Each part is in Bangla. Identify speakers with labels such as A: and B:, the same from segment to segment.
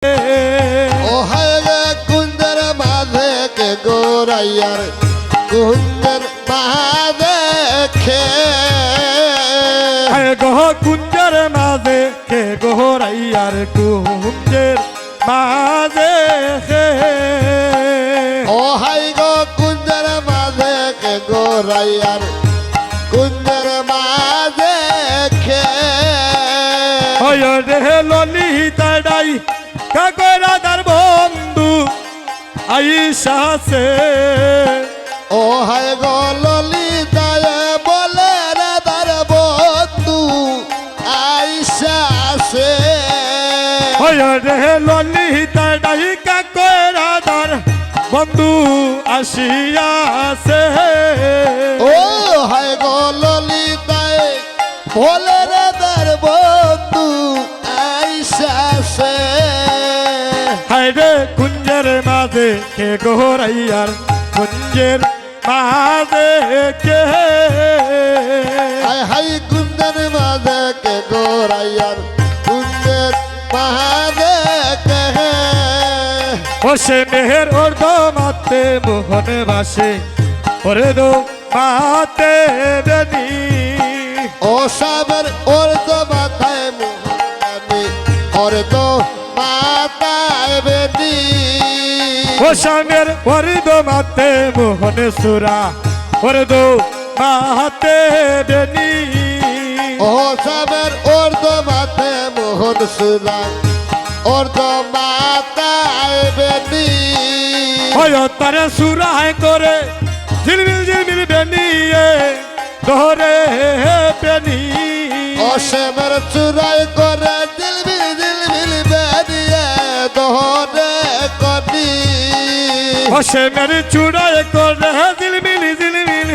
A: ও হায় রে কুঞ্জের মাঝে কে গোরাইয়ার কুঞ্জের মাঝে খে
B: গো কুঞ্জের মাঝে কে গোরাইয়ার কুঞ্জের মাঝে খে
A: ও হায় গো কুঞ্জের মাঝে কে গোরাইয়ার কুঞ্জের মাঝে খে
B: ওই রে ললিতা ডাই কাকরা দার বন্ধু আইসা সে
A: ও হায় গো ললিতায় বলে রে তার বন্ধু আইসা আছে
B: ওই রে ললিতা ডাই কাকরা দার বন্ধু আসিয়া সে
A: ও হায় গো ললিতায় বলে রে তার বন্ধু আইসা আছে
B: হায় রে কুঞ্জের মাঝে কে গোরাইয়ার কুঞ্জের মাঝে কে
A: হায় হায় কুঞ্জের মাঝে কে গোরাইয়ার কুঞ্জের মাঝে কে
B: বসে মেহের অর্ধ মাতে মোহন বাসে ওরে দো মাতে বেনি
A: ও সাবের ওর তো মাথায় মোহনামি ওর তো মাথায় বেদি
B: ও স্বামীর অর্ধ মাতে মোহন সুরা ওরে দো মাতে বেনি
A: ও সাবের ওর তো মাথায় মোহন সুরা ওর তো মাথায় বেদি
B: ওই তারে সুরায় করে ঝিলমিল ঝিলমিল বেনিয়ে ধরে বেনি
A: ও সাবের চুরাই করে দিলবিল দিলবিল বেদিয়ে দোহরে কদি
B: বসে মেরে চূড়ায় করে ঝিলমিল ঝিলমিল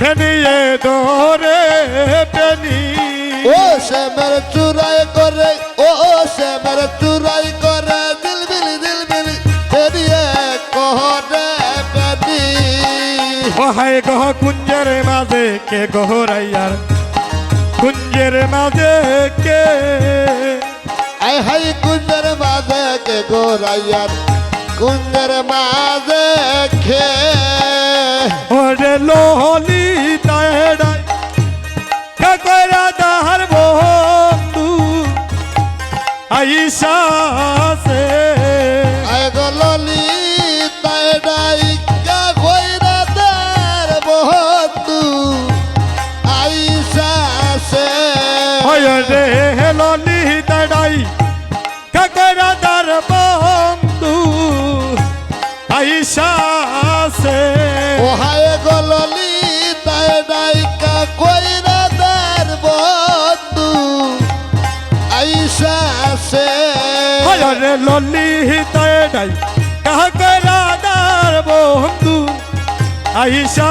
B: বেনিয়ে ধরে বেনি
A: ও সাবের চুরাই করে ও সাবের চুরাই করে দিলবিল দিলবিল বেদিয়ে কহরে বেদি
B: ও হায় গহ কুঞ্জের মাঝে কে গহরাইয়ার কুঞ্জের মাঝে কে
A: আই হাই কুঞ্জের মাঝে কে গোরাইয়ার কুঞ্জের মাঝে খে
B: ওরে লোহলি তাইডাই কাকরা দাহার বন্ধু আইসা সে
A: আই গললি তাই ডাই কা কইরা তার বন্ধু আইসা সে
B: রে ললি তাইডাই কাকরা দার বন্ধু আইসা সে
A: ও হায় গললি তাই ডাই কা কইরা তার বন্ধু আইসা সে
B: রে ললি তাইডাই কাকরা দার বন্ধু আইসা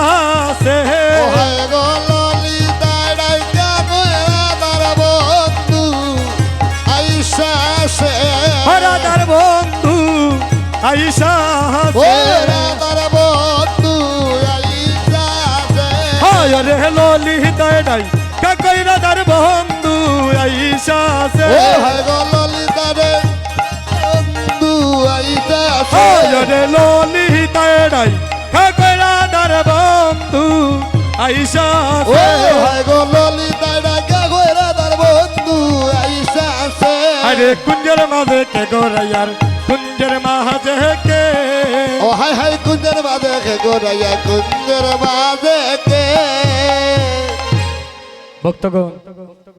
B: সে
A: ও হায় গললি তাই ডাই কা কইরা তার বন্ধু আইসা সে
B: দার বন্ধু আইসা
A: ও
B: সে
A: তার বন্ধু আইসা সে
B: রে ললি তাইডাই কাকরা দার বন্ধু আইসা সে
A: ও হায় গললি তারে বন্ধু আইসা সে
B: রে ললি তাইডাই কাকরা দার বন্ধু আইসা
A: ও
B: সে
A: হায় গললি তারে কা কইরা তার বন্ধু আইসা সে
B: আরে কুঞ্জের মাঝে কে গোরাইয়ার কুঞ্জের মাঝে কে
A: ও হায় হায় কুঞ্জের মাঝে কে গোরাইয়া কুঞ্জের মাঝে কে
B: ভক্তগণ